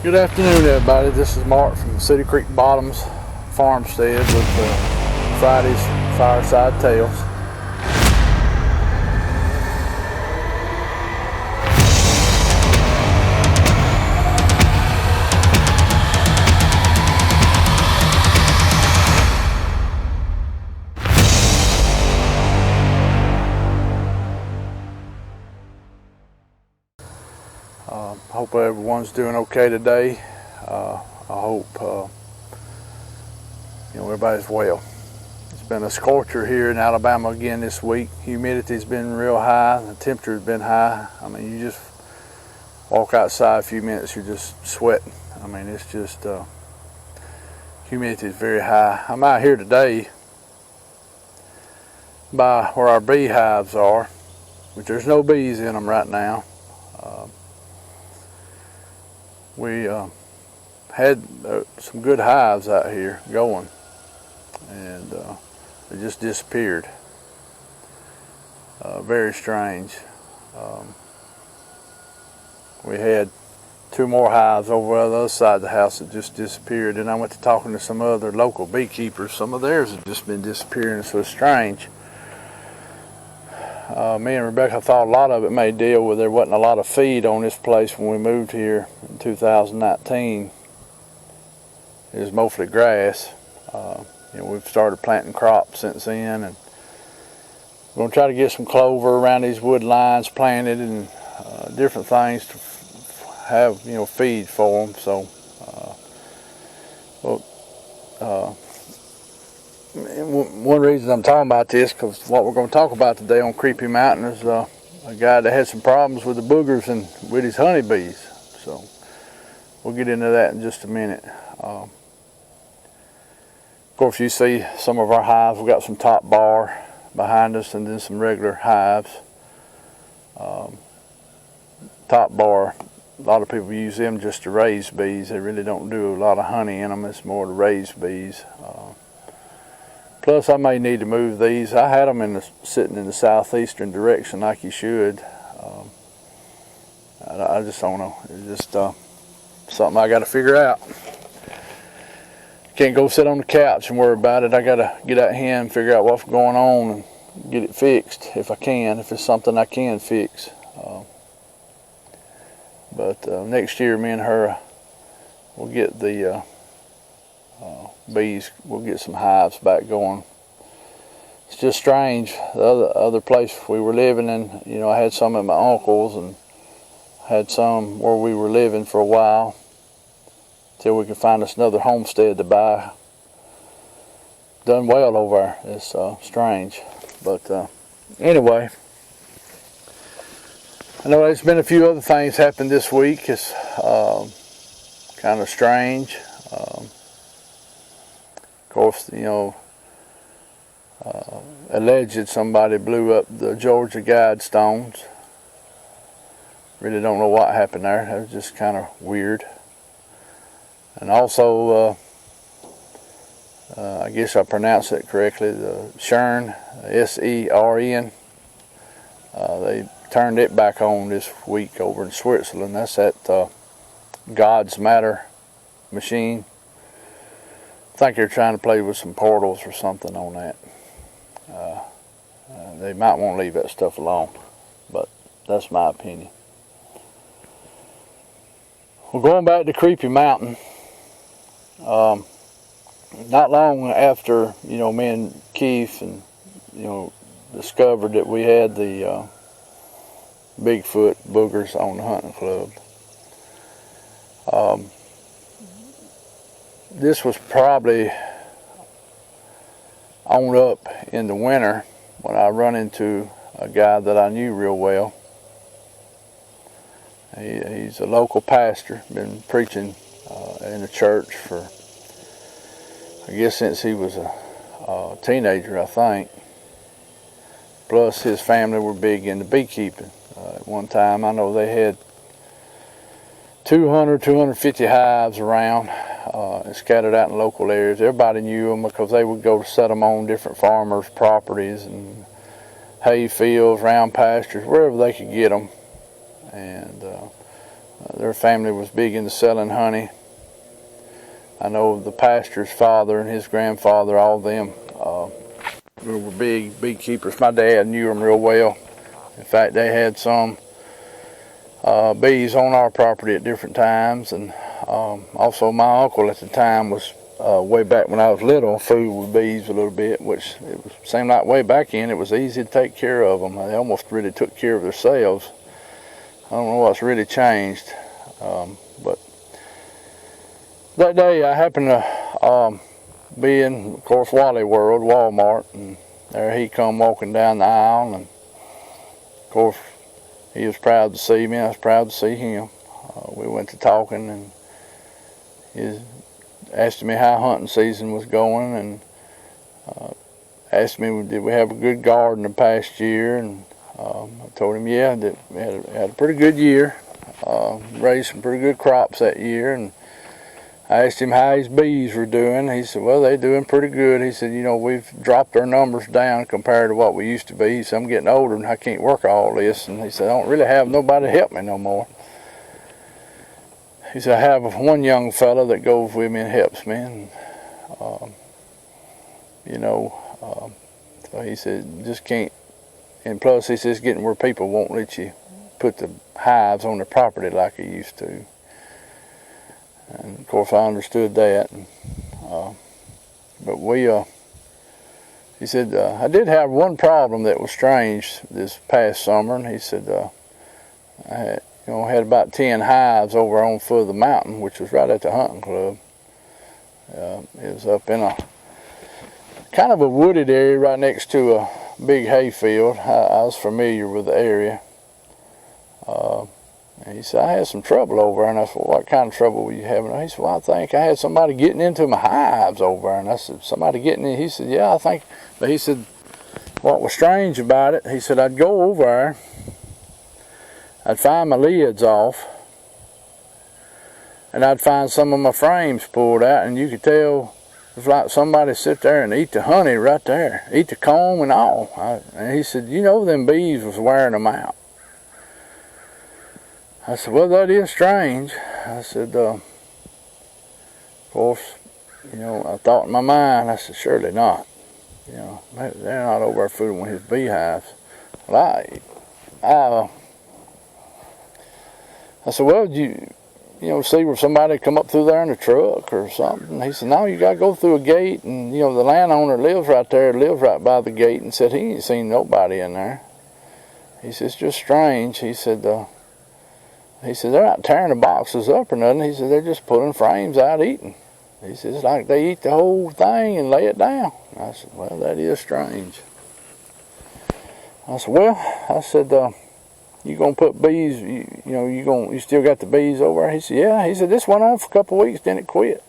Good afternoon, everybody. This is Mark from City Creek Bottoms Farmstead with Friday's Fireside Tales. I hope everyone's doing okay today. I hope everybody's well. It's been a scorcher here in Alabama again this week. Humidity's been real high. The temperature's been high. I mean, you just walk outside a few minutes, you're just sweating. I mean, it's just humidity is very high. I'm out here today by where our beehives are, which there's no bees in them right now. We had some good hives out here going, and they just disappeared. Very strange. We had two more hives over on the other side of the house that just disappeared, and I went to talking to some other local beekeepers. Some of theirs have just been disappearing, so it's strange. Me and Rebecca thought a lot of it may deal with there wasn't a lot of feed on this place when we moved here in 2019. It was mostly grass. We've started planting crops since then, and we're going to try to get some clover around these wood lines planted and different things to have feed for them. So one reason I'm talking about this, because what we're going to talk about today on Creepy Mountain is a guy that had some problems with the boogers and with his honeybees. So we'll get into that in just a minute. Of course, you see some of our hives. We've got some top bar behind us and then some regular hives. Top bar, a lot of people use them just to raise bees. They really don't do a lot of honey in them. It's more to raise bees. Plus, I may need to move these. I had them sitting in the southeastern direction like you should. I just don't know. It's just something I got to figure out. Can't go sit on the couch and worry about it. I got to get out here and figure out what's going on and get it fixed if I can, if it's something I can fix. But next year, me and her will get the bees. We'll get some hives back going. It's just strange. The other place we were living in, I had some at my uncle's and had some where we were living for a while till we could find us another homestead to buy. Done well over there. It's strange, but anyway, I know there's been a few other things happened this week. It's kind of strange. Of course, alleged somebody blew up the Georgia Guidestones. Really don't know what happened there. That was just kind of weird. And also, I guess I pronounced it correctly, the Sern, S-E-R-N, they turned it back on this week over in Switzerland. That's that God's Matter machine. I think they're trying to play with some portals or something on that. They might want to leave that stuff alone, but that's my opinion. We're going back to Creepy Mountain. Not long after, me and Keith and, discovered that we had the Bigfoot boogers on the hunting club. This was probably on up in the winter when I run into a guy that I knew real well. He's a local pastor, been preaching in the church for, I guess, since he was a teenager, I think. Plus, his family were big into beekeeping. At one time, I know they had 250 hives around, scattered out in local areas. Everybody knew them because they would go to set them on different farmers' properties and hay fields, round pastures, wherever they could get them. And Their family was big into selling honey. I know the pastor's father and his grandfather, all of them were big beekeepers. My dad knew them real well. In fact, they had some bees on our property at different times, and also my uncle at the time was way back when I was little, fooled with bees a little bit, which seemed like way back in it was easy to take care of them. They almost really took care of themselves. I don't know what's really changed, but that day I happened to be in, of course, Wally World, Walmart, and there he come walking down the aisle, and of course he was proud to see me. I was proud to see him. We went to talking, and he asked me how hunting season was going, and asked me did we have a good garden the past year, and I told him yeah, that we had a pretty good year, raised some pretty good crops that year, and I asked him how his bees were doing. He said, well, they're doing pretty good. He said, you know, we've dropped our numbers down compared to what we used to be. He said, I'm getting older and I can't work all this. And he said, I don't really have nobody to help me no more. He said, I have one young fella that goes with me and helps me. And, you know, so he said, just can't. And plus, he says, getting where people won't let you put the hives on the property like he used to. And of course I understood that, but he said, I did have one problem that was strange this past summer, and he said, I had about 10 hives over on foot of the mountain, which was right at the hunting club. It was up in a kind of a wooded area right next to a big hay field. I was familiar with the area. And he said, I had some trouble over there. And I said, well, what kind of trouble were you having? He said, well, I think I had somebody getting into my hives over there. And I said, somebody getting in? He said, yeah, I think. But he said, what was strange about it, he said, I'd go over there, I'd find my lids off, and I'd find some of my frames pulled out, and you could tell it was like somebody sit there and eat the honey right there, eat the comb and all. And he said, you know, them bees was wearing them out. I said, well, that is strange. I said, of course, you know, I thought in my mind, I said, surely not. You know, they're not over there fooling with his beehives. Well, I said, well, did you know, see where somebody come up through there in a truck or something? He said, no, you got to go through a gate, and, you know, the landowner lives right there, lives right by the gate, and said he ain't seen nobody in there. He said, it's just strange. He said, they're not tearing the boxes up or nothing. He said, they're just pulling frames out eating. He said, it's like they eat the whole thing and lay it down. I said, well, that is strange. I said, well, you gonna put bees, you still got the bees over there? He said, yeah. He said, this went on for a couple of weeks, then it quit.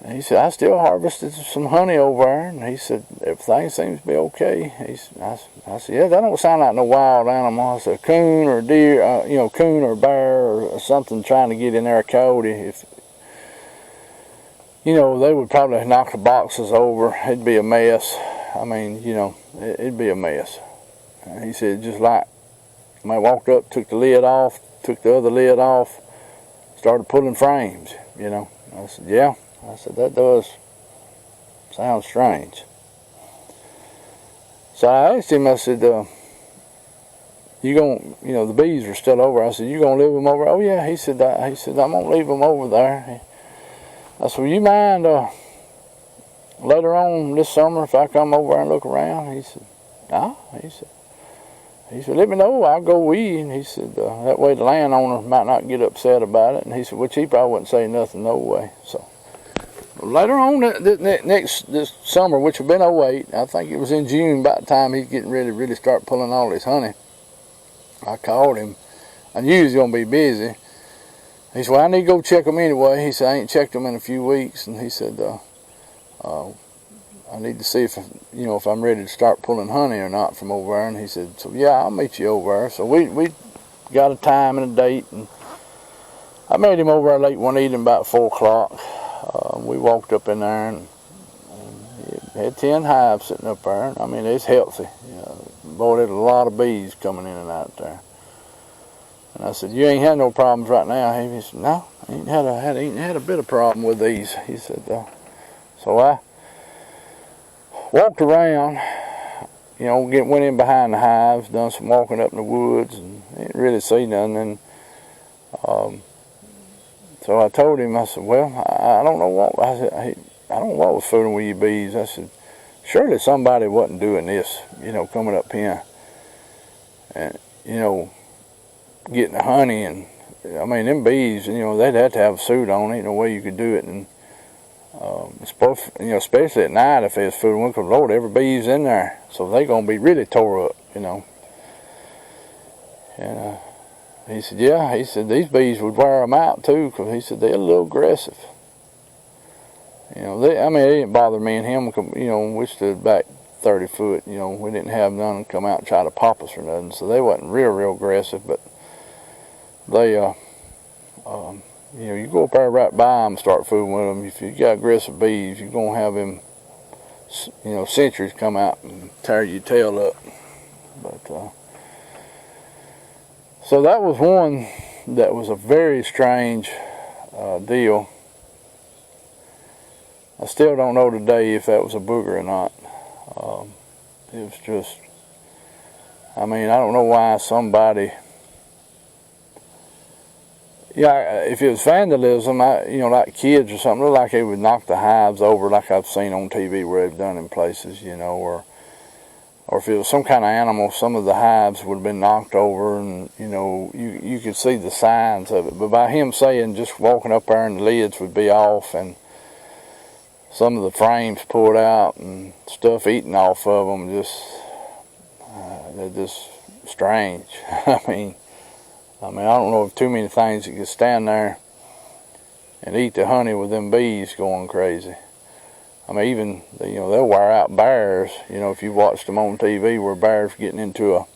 And he said, I still harvested some honey over there, and he said, everything seems to be okay. I said, yeah, that don't sound like no wild animal. I said, a coon or a deer, coon or a bear or something trying to get in there, a coyote. If, you know, they would probably knock the boxes over. It'd be a mess. I mean, you know, it'd be a mess. And he said, just like, I walked up, took the lid off, took the other lid off, started pulling frames, you know. I said, yeah. I said, that does sound strange. So I asked him, I said, the bees are still over. I said, you gonna leave them over? Oh yeah. He said, I'm gonna leave them over there. I said, well, you mind later on this summer if I come over and look around? He said, no. He said, let me know, I'll go with you. And he said, that way the landowner might not get upset about it. And he said, which he probably wouldn't say nothing no way. So later on this summer, which had been 08, I think it was in June, about the time he's getting ready to really start pulling all his honey, I called him. I knew he was going to be busy. He said, well, I need to go check them anyway. He said, I ain't checked them in a few weeks. And he said, I need to see if I'm ready to start pulling honey or not from over there. And he said, so yeah, I'll meet you over there. So we got a time and a date, and I met him over there late one evening about 4 o'clock. We walked up in there, and it had 10 hives sitting up there. I mean, it's healthy. Boy, there's a lot of bees coming in and out there. And I said, you ain't had no problems right now. He said, no, I ain't had a bit of problem with these. He said, so I walked around, you know, went in behind the hives, done some walking up in the woods, and didn't really see nothing. And so I told him, I said, well, I don't know what, I said, I don't know what was fooling with you bees. I said, surely somebody wasn't doing this, you know, coming up here and, you know, getting the honey. And I mean, them bees, you know, they'd have to have a suit on. Ain't no way you could do it. And you know, especially at night if there's food on, because Lord, every bee's in there, so they're gonna be really tore up, you know. And he said, yeah, he said these bees would wear them out too, because he said they're a little aggressive. You know, I mean, it didn't bother me and him. You know, we stood back 30 foot. You know, we didn't have none come out and try to pop us or nothing, so they wasn't real aggressive. But they, you know, you go up there right by them and start fooling with them. If you got aggressive bees, you're gonna have them, you know, sentries come out and tear your tail up. But so that was one that was a very strange deal. I still don't know today if that was a booger or not. It was just, I mean, I don't know why somebody, yeah, if it was vandalism, you know, like kids or something, like they would knock the hives over like I've seen on TV where they've done in places, you know, or if it was some kind of animal, some of the hives would have been knocked over, and, you know, you could see the signs of it. But by him saying just walking up there and the lids would be off and some of the frames pulled out and stuff eaten off of them, they're just strange. I mean, I don't know of too many things that could stand there and eat the honey with them bees going crazy. I mean, even, you know, they'll wear out bears. You know, if you watched them on TV where bears getting into a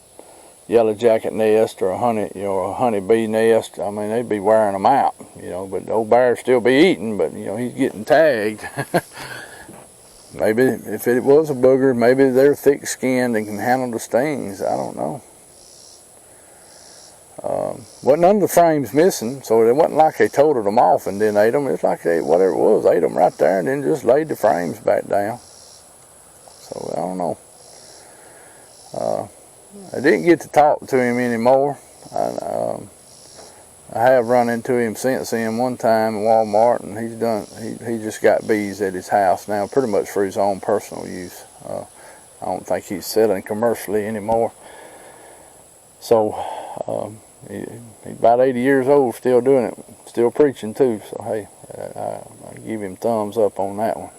yellow jacket nest or a honeybee nest, I mean, they'd be wearing them out, you know, but the old bear still be eating, but, you know, he's getting tagged. Maybe if it was a booger, maybe they're thick-skinned and can handle the stings. I don't know. Wasn't none of the frames missing, so it wasn't like they totaled them off and then ate them. It's like they, whatever it was, ate them right there and then just laid the frames back down. So, I don't know. I didn't get to talk to him anymore. I have run into him since then one time in Walmart, and he just got bees at his house now, pretty much for his own personal use. I don't think he's selling commercially anymore. So he's about 80 years old, still doing it, still preaching too. So hey, I give him thumbs up on that one.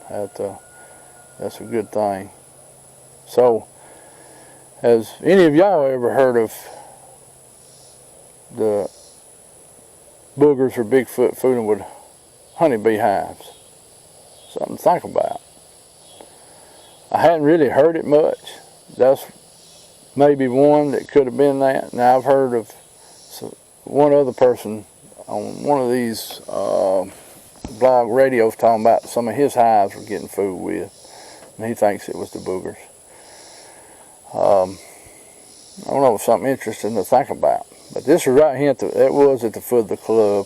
That's a good thing. So, has any of y'all ever heard of the boogers or Bigfoot fooling with honeybee hives? Something to think about. I hadn't really heard it much. That's maybe one that could have been that. Now I've heard of one other person on one of these blog radios talking about some of his hives were getting fooled with, and he thinks it was the boogers. I don't know, something interesting to think about. But this was right here, it was at the foot of the club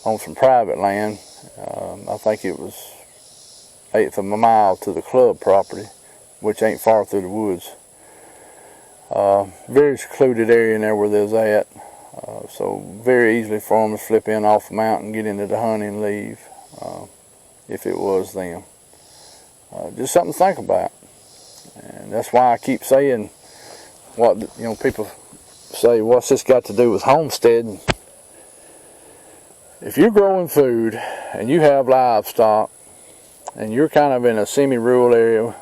on some private land. I think it was 1/8 of a mile to the club property, which ain't far through the woods. Very secluded area in there where they was at. So very easily for them to flip in off the mountain, get into the honey and leave, if it was them. Just something to think about. And that's why I keep saying what, you know, people say, what's this got to do with homesteading? If you're growing food and you have livestock and you're kind of in a semi-rural area,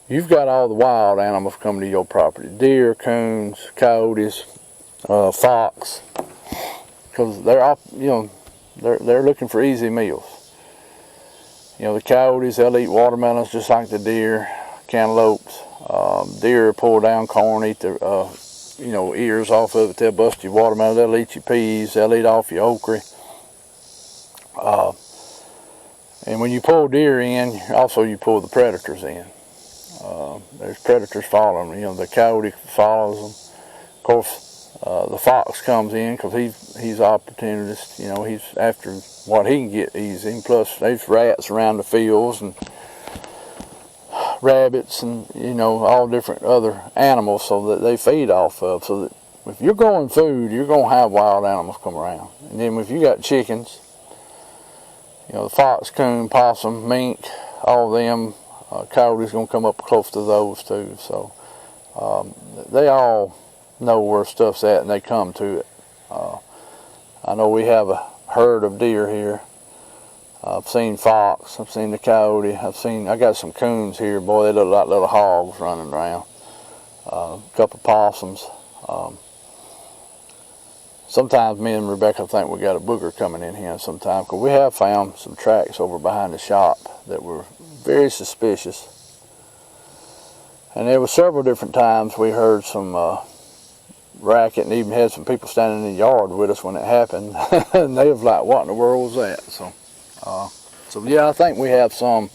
you've got all the wild animals coming to your property. Deer, coons, coyotes, fox, because they're all, you know, they're looking for easy meals. You know, the coyotes, they'll eat watermelons just like the deer, cantaloupes. Deer pull down corn, eat the you know, ears off of it. They'll bust your watermelon. They'll eat your peas. They'll eat off your okra. And when you pull deer in, also you pull the predators in. There's predators following them. You know, the coyote follows them. Of course, The fox comes in because he's opportunist. You know, he's after what he can get easy. And plus, there's rats around the fields and rabbits and, you know, all different other animals so that they feed off of. So that if you're growing food, you're going to have wild animals come around. And then if you got chickens, you know, the fox, coon, possum, mink, all of them, coyote's going to come up close to those too. So they all know where stuff's at and they come to it. I know we have a herd of deer here. I've seen fox, I've seen the coyote, I got some coons here. Boy, they look like little hogs running around. A couple possums. Sometimes me and Rebecca think we got a booger coming in here sometimes, because we have found some tracks over behind the shop that were very suspicious. And there were several different times we heard some racket, and even had some people standing in the yard with us when it happened. And they was like, what in the world was that? So yeah, I think we have some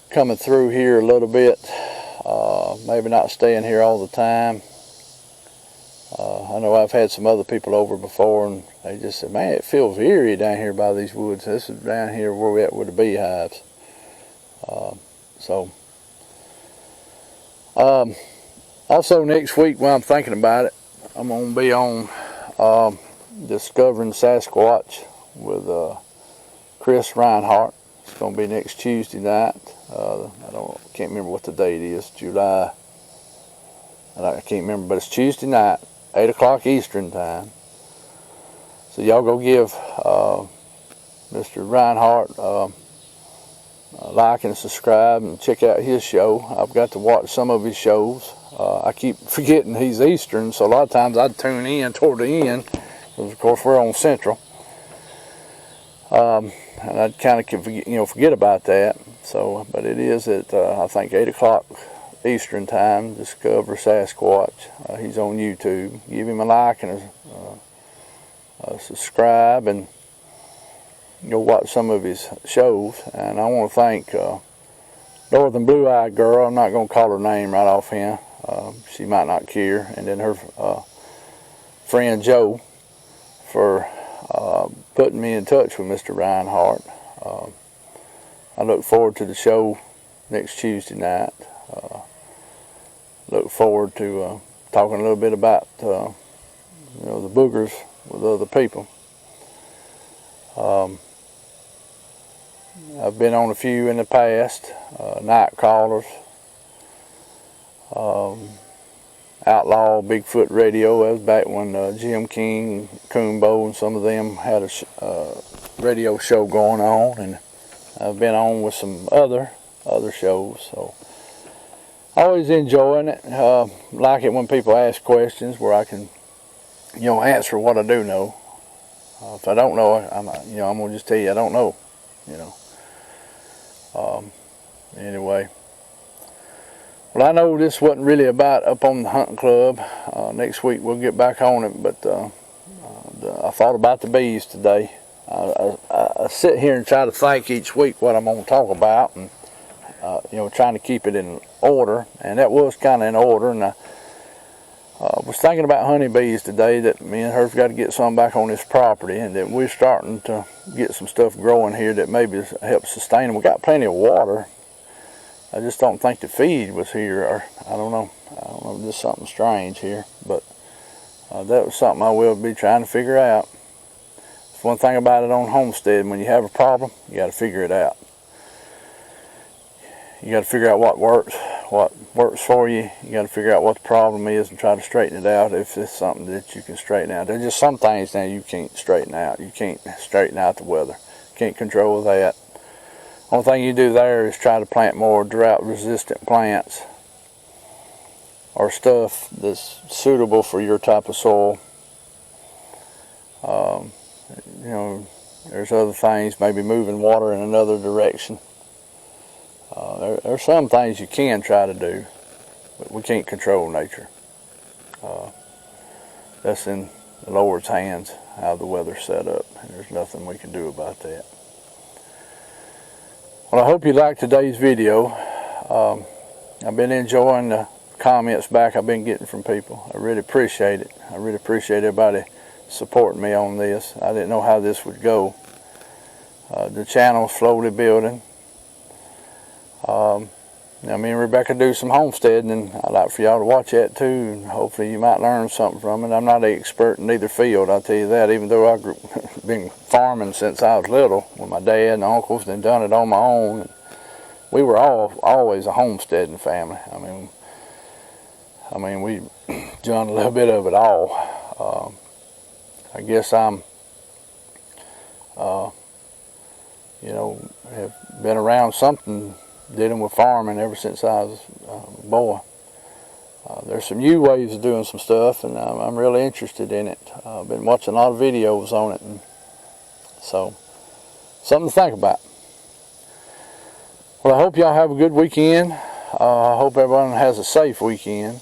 coming through here a little bit. Maybe not staying here all the time. I know I've had some other people over before, and they just said, man, it feels eerie down here by these woods. This is down here where we're at with the beehives. Also next week, when I'm thinking about it, I'm going to be on Discovering Sasquatch with Chris Reinhardt. It's going to be next Tuesday night. Can't remember what the date is, July. I can't remember, but it's Tuesday night, 8 o'clock Eastern time. So y'all go give Mr. Reinhardt like and subscribe and check out his show. I've got to watch some of his shows. I keep forgetting he's Eastern, so a lot of times I'd tune in toward the end, because of course we're on Central. And I'd kind of forget about that. So, but it is at I think 8 o'clock Eastern time. Discover Sasquatch. He's on YouTube. Give him a like and a subscribe, and go watch some of his shows. And I want to thank Northern Blue-Eyed Girl. I'm not going to call her name right off here. She might not care. And then her friend Joe for putting me in touch with Mr. Reinhardt. I look forward to the show next Tuesday night. Look forward to talking a little bit about the boogers with other people. I've been on a few in the past, night callers, Outlaw Bigfoot Radio. That was back when Jim King, Coonbo, and some of them had a radio show going on, and I've been on with some other shows. So always enjoying it. Like it when people ask questions where I can, answer what I do know. If I don't know, I'm gonna just tell you I don't know. Anyway. Well, I know this wasn't really about up on the hunting club. Next week we'll get back on it, but I thought about the bees today. I sit here and try to think each week what I'm going to talk about, and trying to keep it in order, and that was kind of in order. And I was thinking about honeybees today, that me and her's got to get some back on this property, and that we're starting to get some stuff growing here that maybe helps sustain them. We got plenty of water. I just don't think the feed was here, or I don't know, just something strange here. But that was something I will be trying to figure out. It's one thing about it on homestead: when you have a problem, you got to figure it out. You got to figure out what works for you. You got to figure out what the problem is and try to straighten it out if it's something that you can straighten out. There's just some things now you can't straighten out. You can't straighten out the weather. Can't control that. Only thing you do there is try to plant more drought-resistant plants or stuff that's suitable for your type of soil. There's other things, maybe moving water in another direction. There's some things you can try to do, but we can't control nature. That's in the Lord's hands, how the weather's set up, and there's nothing we can do about that. Well, I hope you liked today's video. I've been enjoying the comments back I've been getting from people. I really appreciate it. I really appreciate everybody supporting me on this. I didn't know how this would go. The channel's slowly building. Now me and Rebecca do some homesteading, and I'd like for y'all to watch that too, and hopefully you might learn something from it. I'm not an expert in either field, I'll tell you that, even though I've been farming since I was little with my dad and uncles, and done it on my own. And we were always a homesteading family. I mean we done a little bit of it all. I guess I'm you know, have been around something dealing with farming ever since I was a boy. There's some new ways of doing some stuff, and I'm really interested in it. I've been watching a lot of videos on it, and so something to think about. Well, I hope y'all have a good weekend. I hope everyone has a safe weekend.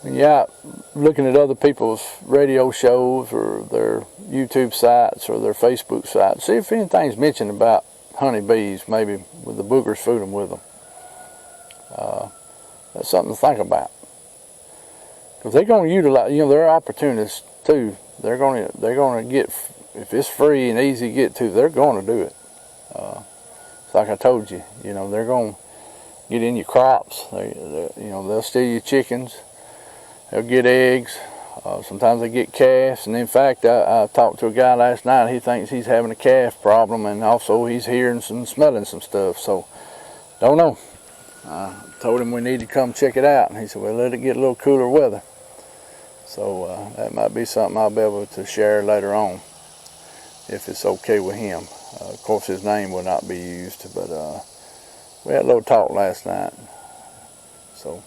When you're out looking at other people's radio shows or their YouTube sites or their Facebook sites, see if anything's mentioned about honeybees, maybe with the boogers fooding with them. That's something to think about. Because they're going to utilize, you know, they're opportunists too. They're going to get, if it's free and easy to get to, they're going to do it. It's like I told you, you know, they're going to get in your crops. You know, they'll steal your chickens. They'll get eggs. Sometimes they get calves. And in fact, I talked to a guy last night. He thinks he's having a calf problem, and also he's hearing some, smelling some stuff. So, don't know. I told him we need to come check it out, and he said, well, let it get a little cooler weather. So that might be something I'll be able to share later on, if it's okay with him. Of course, his name will not be used, but we had a little talk last night. So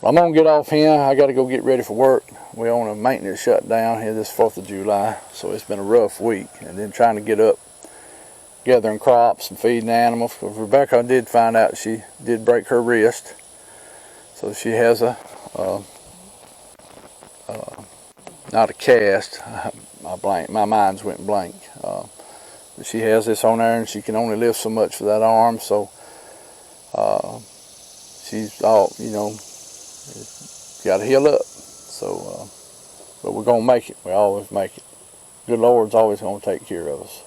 I'm going to get off here. I got to go get ready for work. We're on a maintenance shutdown here this 4th of July, so it's been a rough week. And then trying to get up, gathering crops and feeding animals. Because Rebecca did find out she did break her wrist. So she has a, not a cast. My mind's went blank. But she has this on there, and she can only lift so much for that arm. So she's all, you know, got to heal up. So, but we're going to make it. We always make it. Good Lord's always going to take care of us.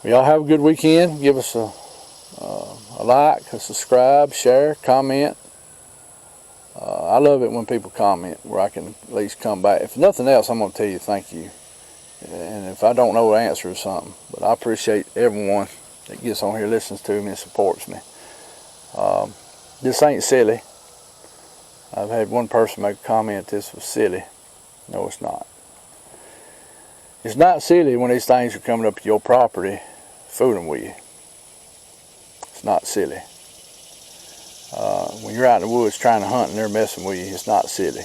Well, y'all have a good weekend. Give us a like, a subscribe, share, comment. I love it when people comment where I can at least come back. If nothing else, I'm going to tell you thank you. And if I don't know the answer to something, but I appreciate everyone that gets on here, listens to me, and supports me. This ain't silly. I've had one person make a comment this was silly. No, it's not. It's not silly when these things are coming up to your property, fooling with you. It's not silly. When you're out in the woods trying to hunt and they're messing with you, it's not silly.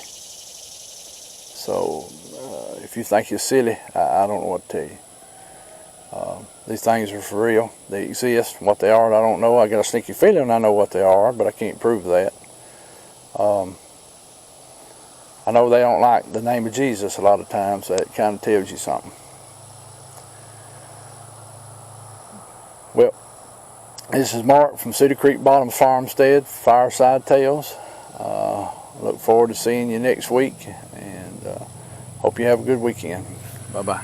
So, if you think it's silly, I don't know what to tell you. These things are for real. They exist. What they are, I don't know. I got a sneaky feeling I know what they are, but I can't prove that. I know they don't like the name of Jesus a lot of times. That kind of tells you something. Well, this is Mark from Cedar Creek Bottoms Farmstead, Fireside Tales. Look forward to seeing you next week, and hope you have a good weekend. Bye-bye.